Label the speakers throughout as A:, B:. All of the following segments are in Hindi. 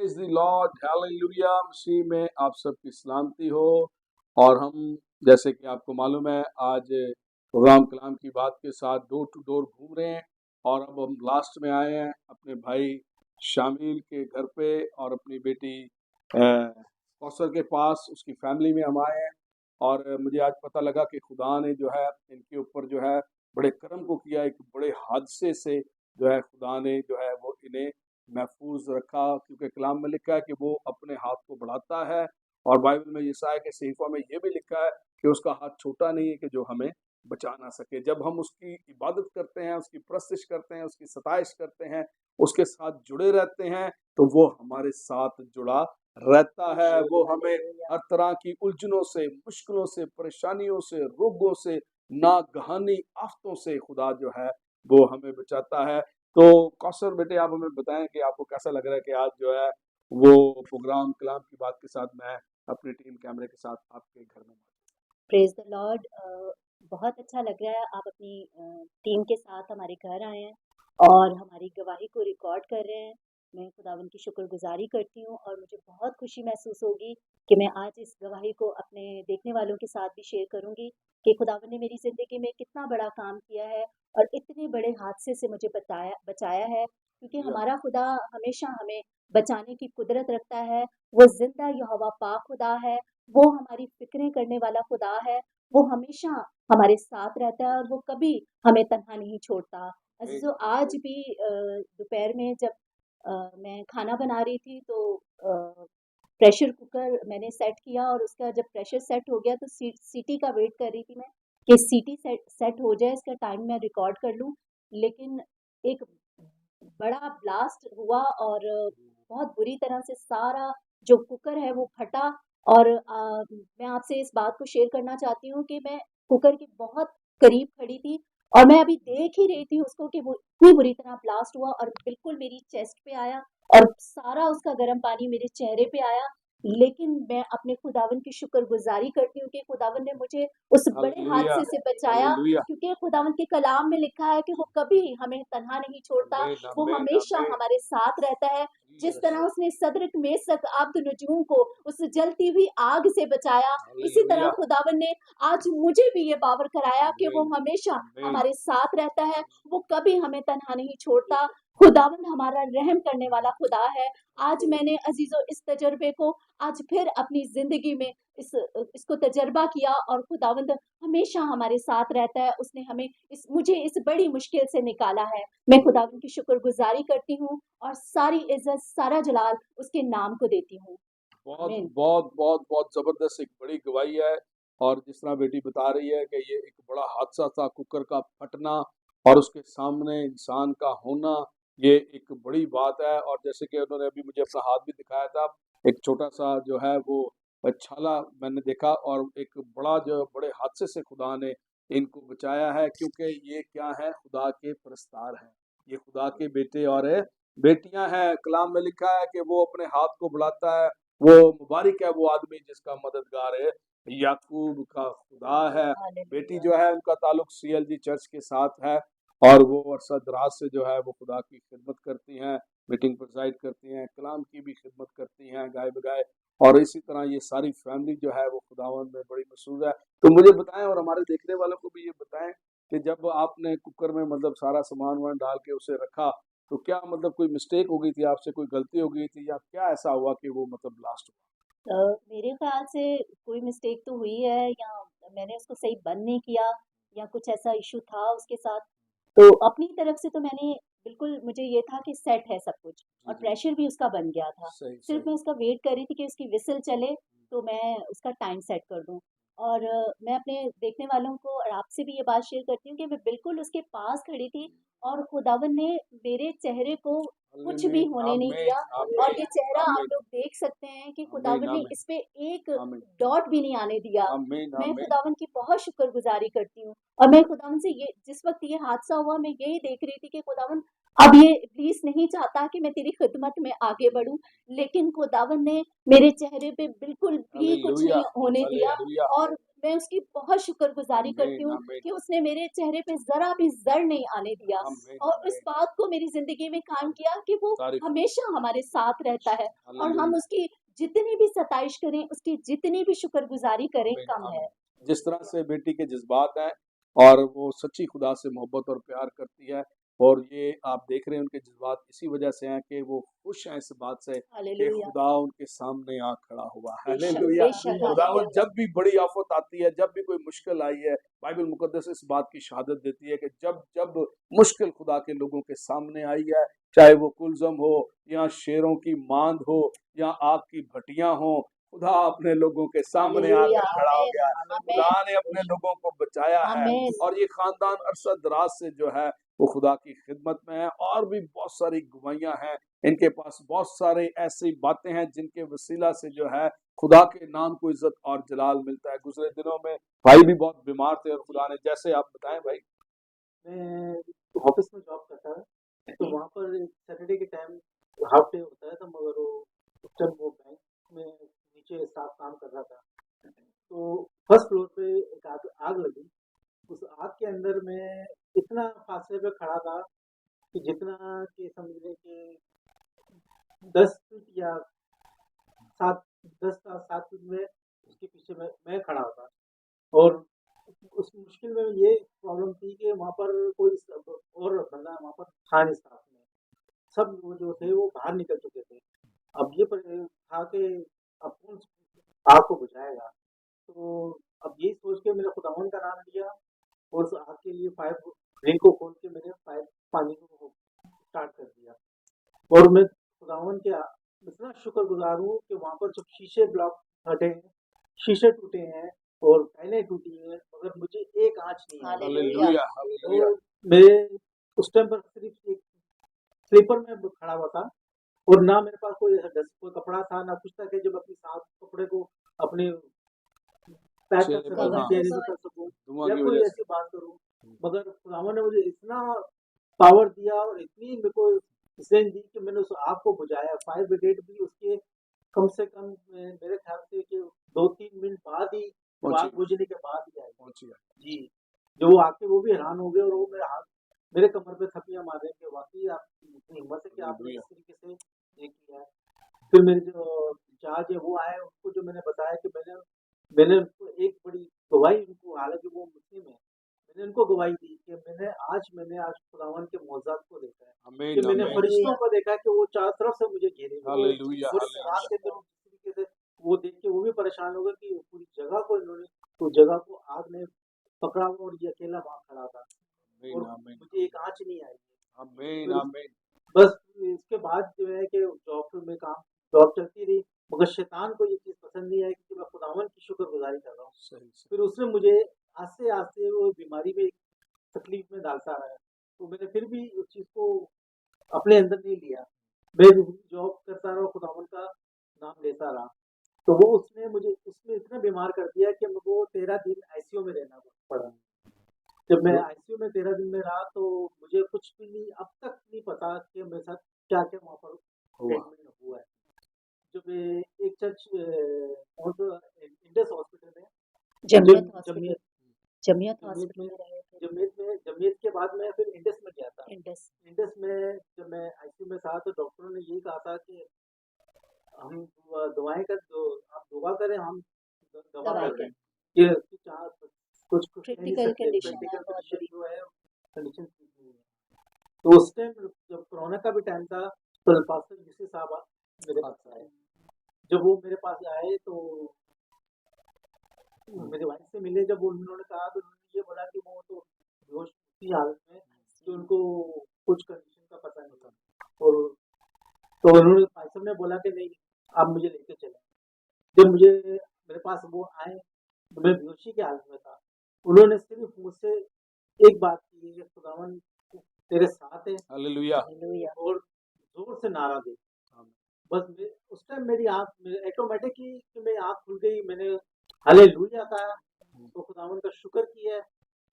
A: Praise the Lord, hallelujah. मसीह में आप सबकी सलामती हो। और हम, जैसे कि आपको मालूम है, आज प्रोग्राम कलाम की बात के साथ डोर टू डोर घूम रहे हैं। और अब हम लास्ट में आए हैं अपने भाई शामिल के घर पे और अपनी बेटी कौसर के पास, उसकी फैमिली में हम आए हैं। और मुझे आज पता लगा कि खुदा ने जो है इनके ऊपर जो है बड़े करम को किया। एक बड़े हादसे से जो है खुदा ने जो है वो इन्हें महफूज रखा, क्योंकि कलाम में लिखा है कि वो अपने हाथ को बढ़ाता है। और बाइबल में यशायाह के सहीफा में ये भी लिखा है कि उसका हाथ छोटा नहीं है कि जो हमें बचा ना सके। जब हम उसकी इबादत करते हैं, उसकी परस्तिश करते हैं, उसकी सताइश करते हैं, उसके साथ जुड़े रहते हैं, तो वो हमारे साथ जुड़ा रहता है। वो हमें हर तरह की उलझनों से, मुश्किलों से, परेशानियों से, रोगों से, नागहानी आफतों से खुदा जो है वो हमें बचाता है। तो कौसर बेटे, आप हमें बताएं कि आपको कैसा लग रहा है कि आज जो है वो प्रोग्राम कलाम की बात के साथ मैं अपनी टीम कैमरे के साथ आपके घर में।
B: Praise the Lord. बहुत अच्छा लग रहा है, आप अपनी टीम के साथ हमारे घर आए हैं और हमारी गवाही को रिकॉर्ड कर रहे हैं। मैं खुदावंद की शुक्रगुजारी करती हूँ और मुझे बहुत खुशी महसूस होगी कि मैं आज इस गवाही को अपने देखने वालों के साथ भी शेयर करूँगी कि खुदावंद ने मेरी ज़िंदगी में कितना बड़ा काम किया है और इतने बड़े हादसे से मुझे बचाया है, क्योंकि हमारा खुदा हमेशा हमें बचाने की कुदरत रखता है। वो जिंदा यहोवा पाक खुदा है, वो हमारी फिक्रें करने वाला खुदा है। वो हमेशा हमारे साथ रहता है और वो कभी हमें तन्हा नहीं छोड़ता। अजीजों, आज भी दोपहर में जब मैं खाना बना रही थी तो प्रेशर कुकर मैंने सेट किया और उसका जब प्रेशर सेट हो गया तो सीटी का वेट कर रही थी मैं कि सीटी सेट हो जाए, इसका टाइम मैं रिकॉर्ड कर लूं। लेकिन एक बड़ा ब्लास्ट हुआ और बहुत बुरी तरह से सारा जो कुकर है वो फटा। और मैं आपसे इस बात को शेयर करना चाहती हूँ कि मैं कुकर के बहुत करीब खड़ी थी और मैं अभी देख ही रही थी उसको कि वो इतनी बुरी तरह ब्लास्ट हुआ और बिल्कुल मेरी चेस्ट पे आया और सारा उसका गर्म पानी मेरे चेहरे पे आया। लेकिन मैं अपने खुदावन की शुक्रगुजारी करती हूँ कि खुदावन ने मुझे उस बड़े
A: हालेलुया,
B: हादसे से बचाया,
A: हालेलुया।
B: क्योंकि खुदावन के कलाम में लिखा है कि वो कभी हमें तन्हा नहीं छोड़ता,
A: आमीन,
B: वो
A: आमीन,
B: हमेशा
A: आमीन।
B: हमारे साथ रहता है। जिस तरह
A: यस,
B: उसने सदरक मेसक आब्दुनजूम को उस जलती हुई आग से बचाया, इसी तरह
A: हालेलुया।
B: खुदावन ने आज मुझे भी ये बावर कराया कि वो
A: आमीन,
B: हमेशा
A: आमीन।
B: हमारे साथ रहता है, वो कभी हमें तन्हा नहीं छोड़ता। खुदावन हमारा रहम करने वाला खुदा है। आज मैंने अजीजों इस तजर्बे को आज फिर अपनी जिंदगी में इसको तजर्बा किया और खुदावंद हमेशा हमारे साथ रहता है। उसने हमें मुझे इस बड़ी मुश्किल से निकाला है। मैं खुदावंद की शुक्रगुजारी करती हूँ और सारी इज्जत, सारा जलाल उसके नाम को देती हूँ।
A: बहुत
B: आमीन।
A: बहुत बहुत बहुत जबरदस्त एक बड़ी गवाही है। और जिस तरह बेटी बता रही है कि ये एक बड़ा हादसा था, कुकर का फटना और उसके सामने इंसान का होना, ये एक बड़ी बात है। और जैसे कि उन्होंने अभी मुझे अपना हाथ भी दिखाया था, एक छोटा सा जो है वो छाला मैंने देखा। और एक बड़ा जो बड़े हादसे से खुदा ने इनको बचाया है, क्योंकि ये क्या है, खुदा के प्रस्तार हैं, ये खुदा के बेटे और बेटियां हैं। कलाम में लिखा है कि वो अपने हाथ को बढ़ाता है, वो मुबारक है वो आदमी जिसका मददगार है याकूब का खुदा है। बेटी
B: हालेलुया।
A: जो है उनका ताल्लुक सीएलजी चर्च के साथ है और वो अरसा दराज से जो है वो खुदा की खिदमत करती हैं, मीटिंग प्रोसाइड करती हैं, कलाम की भी खिदमत करती हैं गाय बगाए। और इसी तरह ये सारी फैमिली जो है वो खुदावन में बड़ी मशहूर है। तो मुझे बताएं और हमारे देखने वालों को भी ये बताएं कि जब आपने कुकर में मतलब सारा सामान वामान डाल के उसे रखा, तो क्या मतलब कोई मिस्टेक हो गई थी, आपसे कोई गलती हो गई थी, या क्या ऐसा हुआ कि वो मतलब ब्लास्ट
B: मेरे ख्याल से कोई मिस्टेक तो हुई है, या मैंने उसको सही बंद नहीं किया, या कुछ ऐसा इशू था उसके साथ। तो अपनी तरफ से तो मैंने बिल्कुल, मुझे ये था कि सेट है सब कुछ
A: हुआ?
B: और
A: जी जी,
B: प्रेशर भी उसका बन गया था।
A: सही
B: सिर्फ
A: सही।
B: मैं उसका वेट कर रही थी कि उसकी विसल चले तो मैं उसका टाइम सेट कर दूं। और मैं अपने देखने वालों को और आपसे भी ये बात शेयर करती हूँ कि मैं बिल्कुल उसके पास खड़ी थी और खुदावन ने मेरे चेहरे को कुछ भी
A: आमीन,
B: होने नहीं
A: आमीन,
B: दिया। और
A: आमीन,
B: ये चेहरा आप
A: आमीन,
B: लोग देख सकते हैं कि
A: आमीन,
B: खुदावन ने
A: आमीन,
B: इस पे एक
A: आमीन,
B: डॉट भी नहीं आने दिया।
A: आमीन,
B: मैं
A: आमीन।
B: खुदावन की बहुत शुक्रगुजारी करती हूँ। और मैं खुदावन से ये, जिस वक्त ये हादसा हुआ, मैं यही देख रही थी कि खुदावन अब ये इब्लीस नहीं चाहता कि मैं तेरी खिदमत में आगे बढ़ूं, लेकिन खुदावन ने मेरे चेहरे पे बिल्कुल भी कुछ
A: हालेलुया,
B: नहीं होने दिया।
A: हालेलुया।
B: और मैं उसकी बहुत शुक्रगुज़ारी करती
A: आमीन
B: हूँ
A: आमीन
B: कि उसने मेरे चेहरे पे ज़रा भी ज़र नहीं आने दिया
A: आमीन
B: और उस
A: आमीन
B: बात को मेरी ज़िंदगी में कायम किया कि वो
A: तारीफ
B: हमेशा हमारे साथ रहता है और हम
A: हालेलुया
B: उसकी जितनी भी सताइश करें, उसकी जितनी भी शुक्रगुज़ारी करें,
A: आमीन
B: कम है।
A: आमीन जिस तरह से बेटी के जज्बात हैं और वो सच्ची खुदा से मोहब्बत और प्यार करती है और ये आप देख रहे हैं उनके जज्बात इसी वजह से हैं कि वो खुश हैं इस बात से कि
B: हालेलुया।
A: खुदा उनके सामने आ खड़ा हुआ है
B: बेशक,
A: हालेलुया
B: बेशक,
A: खुदावंद
B: हालेलुया।
A: जब भी बड़ी आफत आती है जब भी कोई मुश्किल आई है बाइबल मुकद्दस इस बात की शहादत देती है कि जब जब मुश्किल खुदा के लोगों के सामने आई है चाहे वो कुलजम हो या शेरों की मांद हो या आग की भटियां हो खुदा अपने लोगों के सामने
B: हालेलुया।
A: आकर खड़ा हो
B: आमेन,
A: गया है खुदा
B: आमेन,
A: ने अपने लोगों को बचाया है
B: आमेन।
A: और ये खानदान अरसद दराज से जो है वो खुदा की खिदमत में है और भी बहुत सारी गवाहियां हैं इनके पास बहुत सारे ऐसी बातें हैं जिनके वसीला से जो है खुदा के नाम को इज्जत और जलाल मिलता है गुजरे दिनों में भाई भी बहुत बीमार थे और खुदा ने जैसे आप बताएं भाई
C: मैं ऑफिस में जॉब करता था तो वहाँ पर एक सैटरडे के टाइम हाफ डे होता है तो मगर वो उस टाइम वो बैंक में नीचे स्टाफ काम कर रहा था तो फर्स्ट फ्लोर पे एक आग लगी उस आग के अंदर मैं इतना फासले पे खड़ा था कि जितना कि समझ लें कि 10 फीट या 7 फीट में उसके पीछे मैं खड़ा था और उस मुश्किल में ये प्रॉब्लम थी कि वहाँ पर कोई और बंदा वहाँ पर था नहीं स्टाफ में सब वो जो थे वो बाहर निकल चुके थे अब ये था कि अब कौन आग को बुझाएगा तो अब यही सोच के मैंने खुदावन का नाम लिया और उस आग के लिए पाइप ड्रिल को खोल के मैंने पाइप पानी को स्टार्ट कर दिया और मैं खुदावन के इतना शुक्रगुजार हूँ कि वहाँ पर जब शीशे ब्लॉक फटे हैं शीशे टूटे हैं और टाइलें टूटी हैं मगर मुझे एक आंच नहीं आई
B: हालेलुया।
A: हालेलुया हालेलुया
C: तो मेरे उस टाइम पर सिर्फ एक स्लीपर में खड़ा हुआ था और ना मेरे पास कोई कपड़ा था ना कुछ था कि जब अपनी साफ कपड़े को अपने पैक कर
A: चेहरे पर
C: सकूं
A: हाँ
C: चेहरे पे कर सकूं
A: धुआं
C: या
A: की
C: कोई
A: वजह से
C: ऐसी बात करूं मगर खुदावन ने मुझे इतना पावर दिया और इतनी मेरे को स्ट्रेंथ दी कि मैंने उस आग को बुझाया फायर ब्रिगेड भी उसके कम से कम मेरे ख्याल से कि 2-3 मिनट बाद ही वो
A: पहुंची
C: आग बुझने के बाद ही आई
A: पहुंची
C: जी जो वो आके वो भी हैरान हो गए और वो मेरे हाथ मेरे कमर पे थप्पियां मार रहे कि वाकई आपकी इतनी हिम्मत है कि आपने
A: हालेलुया
C: इस तरीके से ये किया है फिर मेरे जो इंचार्ज है वो आए उनको जो मैंने बताया कि मैंने उनको एक बड़ी गवाही उनको हालांकि वो मुस्लिम है मैंने उनको गवाही दी कि मैंने आज खुदावन के मौजूद को देखा है कि
A: आमीन
C: मैंने
A: आमीन
C: फरिश्तों को देखा कि वो चारों तरफ से मुझे घेरे हुए हैं
A: हालेलुया
C: और इस रात
A: हालेलुया
C: के अंदर जिस तरीके से वो देख के वो भी परेशान हो गए कि पूरी जगह को इन्होंने उस जगह को आग ने पकड़ा हुआ और ये अकेला वहां खड़ा था
A: आमीन
C: और
A: आमीन
C: मुझे एक आंच नहीं आई
A: आमीन
C: फिर
A: आमीन
C: बस इसके बाद जो है कि जॉब चलती रही मगर शैतान को ये चीज़ पसंद नहीं आई कि मैं खुदावन की शुक्रगुजारी कर रहा हूँ
A: सही सही
C: फिर उसने मुझे आस्ते आस्ते वो बीमारी में तकलीफ में डालता रहा तो मैंने फिर भी उस चीज़ को अपने अंदर नहीं लिया मैं जॉब करता रहा खुदावन का नाम लेता रहा तो वो उसने मुझे उसने इतना बीमार कर दिया कि मुझको 13 दिन आईसीयू में रहना पड़ा जब मैं आईसीयू में 13 दिन में रहा तो मुझे कुछ भी नहीं अब तक नहीं पता कि मेरे साथ क्या क्या वहाँ पर
A: हुआ
C: ट्रीटमेंट हुआ है जब एक चर्च इंडस हॉस्पिटल में
B: जमियत हॉस्पिटल
C: जमीयत
B: जमियत
C: जमीयत
B: हॉस्पिटल
C: में
B: में रहे थे।
C: जमीयत के बाद मैं फिर इंडस में गया था
B: इंडस।
C: इंडस में जब मैं आईसीयू में था तो डॉक्टरों ने यही कहा था कि हम दवाएं कर दो आप दुआ करें हम दवा
B: दवाई
C: कर रहे
B: के
C: हैं ये कुछ कुछ कह नहीं
B: क्रिटिकल
C: सकते
B: कंडीशन है
C: क्रिटिकल
B: बहुत
C: कंडीशन
B: बुरी।
C: जो है कंडीशन ठीक नहीं है तो उस टाइम जब कोरोना का भी टाइम था तो पास्टर यूसी साहब मेरे पास आए जब वो मेरे पास आए तो मेरी वाइफ से मिले जब उन्होंने कहा तो उन्होंने ये बोला कि वो तो बेहोश की हालत में कि उनको कुछ कंडीशन का पता नहीं था और तो उन्होंने भाई साहब ने बोला कि नहीं आप मुझे लेके चले जब मुझे मेरे पास वो आए तो मैं बेहोशी की हालत में था उन्होंने सिर्फ मुझसे एक बात की कि खुदावन तेरे साथ है
A: हालेलुया
B: हालेलुया।
C: और जोर से नारा दे बस उस टाइम मेरी आँख ऑटोमेटिक ही कि मेरी आँख खुल गई मैंने हालेलुया कहा तो खुदावन का शुक्र किया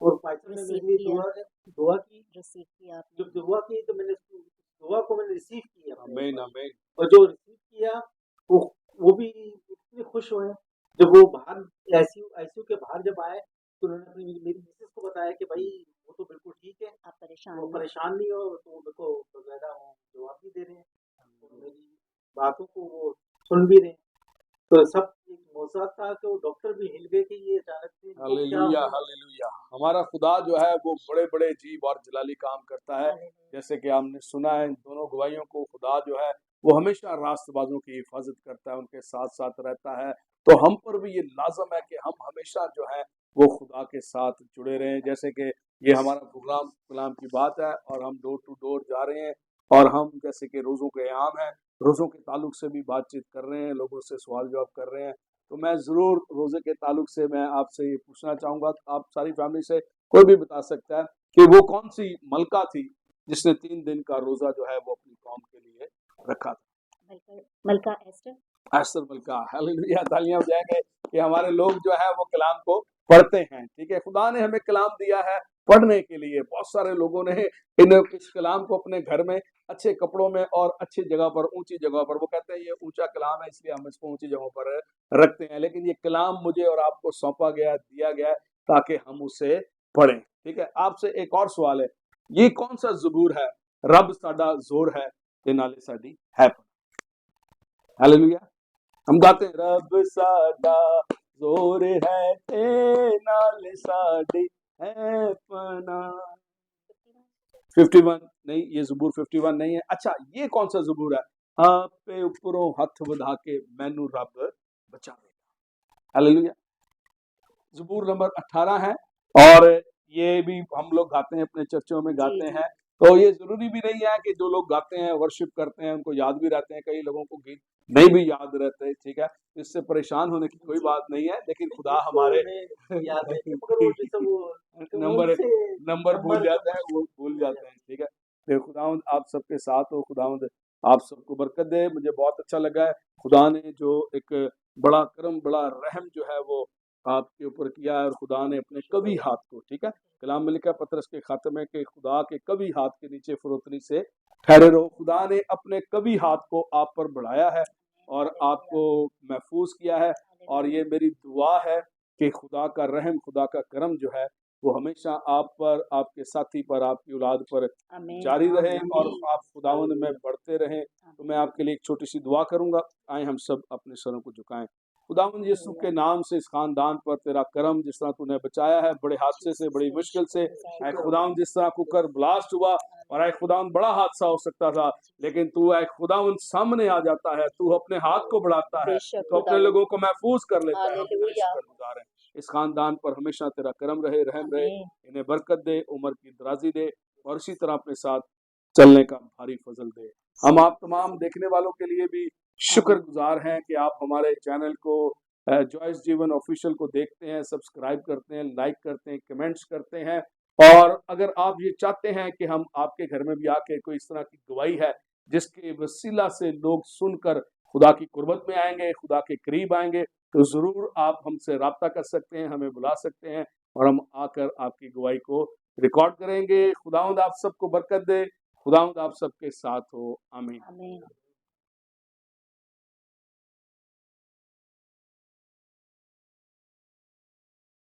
C: और भाई साहब ने मेरे
B: रिसीव
C: लिए
B: किया
C: दुआ की
B: रिसीव किया आपने।
C: जब दुआ की तो मैंने दुआ को मैंने रिसीव किया अपने
A: आमीन
C: ऊपर
A: आमीन
C: और जो रिसीव किया वो भी इतने खुश हुए जब वो बाहर आईसीयू आईसीयू के बाहर जब आए तो उन्होंने अपनी मेरी मिसेस को बताया कि भाई वो तो बिल्कुल ठीक है,
B: आप परेशान
C: वो
B: नहीं।
C: परेशान नहीं हो, तो मेरे को बाकायदा वो जवाब भी दे रहे हैं और मेरी बातों को वो सुन भी रहे हैं। तो सब एक मौसम था कि वो डॉक्टर भी हिल गए कि ये अचानक से इनको क्या
A: हालेलुया
C: हुआ।
A: हालेलुया। हमारा खुदा जो है वो बड़े बड़े अजीब और जलाली काम करता है।
B: हालेलुया।
A: जैसे कि हमने सुना है इन दोनों गवाहियों को, खुदा जो है वो हमेशा रास्तबाजों की हिफाजत करता है, उनके साथ साथ रहता है। तो हम पर भी ये लाजम है कि हम हमेशा जो है वो खुदा के साथ जुड़े रहें। जैसे कि ये हमारा प्रोग्राम कलाम की बात है और हम डोर टू डोर जा रहे हैं और हम जैसे कि रोज़ों के आम है, रोज़ों के ताल्लुक से भी बातचीत कर रहे हैं, लोगों से सवाल जवाब कर रहे हैं। तो मैं ज़रूर रोज़े के ताल्लुक से मैं आपसे ये पूछना चाहूँगा, आप सारी फैमिली से कोई भी बता सकता है कि वो कौन सी मलका थी जिसने 3 दिन का रोज़ा जो है वो अपनी कौम के लिए रखा था?
B: मलका एस्टर।
A: एस्तर मलका। हालेलुया, तालियां बजाएंगे कि हमारे लोग जो है वो कलाम को पढ़ते हैं। ठीक है, खुदा ने हमें कलाम दिया है पढ़ने के लिए। बहुत सारे लोगों ने इस कलाम को अपने घर में अच्छे कपड़ों में और अच्छी जगह पर, ऊंची जगह पर, वो कहते हैं ये ऊंचा कलाम है इसलिए हम इसको ऊंची जगहों पर रखते हैं, लेकिन ये कलाम मुझे और आपको सौंपा गया, दिया गया है ताकि हम उसे पढ़ें। ठीक है, आपसे एक और सवाल है, ये कौन सा ज़बूर है? रब साडा जोर है ते नाले साडी है। हालेलुया। हम गाते हैं, रब साडा जोर है ते नाल साडी है पना। 51 नहीं, ये ज़बूर 51 नहीं है। अच्छा, ये कौन सा ज़बूर है? आपे ऊपरों हथ वधा के मैनू रब बचावेगा। हालेलुया। ज़बूर नंबर 18 है और ये भी हम लोग गाते हैं, अपने चर्चों में
B: जी
A: गाते
B: जी।
A: हैं। तो ये जरूरी भी नहीं है कि जो लोग गाते हैं, वर्शिप करते हैं, उनको याद भी रहते हैं। कई लोगों को गीत नहीं भी याद रहते, ठीक है, इससे परेशान होने की कोई
B: जी।
A: बात नहीं है, लेकिन खुदा
C: गीत तो
A: हमारे
C: उन्हें याद रहते मगर वो जैसे वो कमाल
A: नंबर
C: से
A: नंबर भूल
C: नंबर
A: जाते
C: नंबर
A: हैं, वो भूल
C: भूल
A: जाते
C: जाते
A: हैं। ठीक है, फिर खुदावंद आप सबके साथ हो, खुदावंद आप सबको बरकत दे। मुझे बहुत अच्छा लगा है, खुदा ने जो एक बड़ा करम, बड़ा रहम जो है वो आपके ऊपर किया है, और खुदा ने अपने कभी हाथ को, ठीक है, कलाम में लिखा है पतरस के खाते में कि खुदा के कभी हाथ के नीचे फरोतनी से ठहरे रहो। खुदा ने अपने कभी हाथ को आप पर बढ़ाया है और आपको महफूज किया है, और ये मेरी दुआ है कि खुदा का रहम, खुदा का करम जो है वो हमेशा आप पर, आपके साथी पर, आपकी औलाद पर
B: आमीन
A: जारी रहे और
B: आमीन
A: आप खुदावंद में बढ़ते रहें। तो मैं आपके लिए एक छोटी सी दुआ करूंगा। आए हम सब अपने सरों को झुकाएं। खुदावंद यीशु के नाम से इस खानदान पर तेरा करम, जिस तरह तूने बचाया है बड़े हादसे से, बड़ी मुश्किल से। ऐ खुदावंद जिस तरह कुकर ब्लास्ट हुआ और ऐ खुदावंद बड़ा हादसा हो सकता था, लेकिन तू ऐ खुदावंद सामने आ जाता है, तू अपने हाथ को बढ़ाता है,
B: बेशक
A: तो अपने
B: खुदावंद।
A: लोगों को महफूज कर लेता है। हम तेरे
B: हालेलुया।
A: शुक्रगुजार हैं। इस खानदान पर हमेशा तेरा करम रहे, रहम रहे,
B: आमीन
A: इन्हें बरकत दे, उम्र की दराजी दे, और इसी तरह अपने साथ चलने का भारी फजल दे। हम आप तमाम देखने वालों के लिए भी शुक्रगुजार हैं कि आप हमारे चैनल को, जॉयस जीवन ऑफिशियल को देखते हैं, सब्सक्राइब करते हैं, लाइक करते हैं, कमेंट्स करते हैं। और अगर आप ये चाहते हैं कि हम आपके घर में भी आके कोई इस तरह की गवाही है जिसके वसीला से लोग सुनकर खुदा की कुर्बत में आएंगे, खुदा के करीब आएंगे, तो ज़रूर आप हमसे रब्ता कर सकते हैं, हमें बुला सकते हैं और हम आकर आपकी गवाही को रिकॉर्ड करेंगे। खुदावंद आप सबको बरकत दे, खुदावंद आप सबके साथ हो। आमीन।
B: आमीन।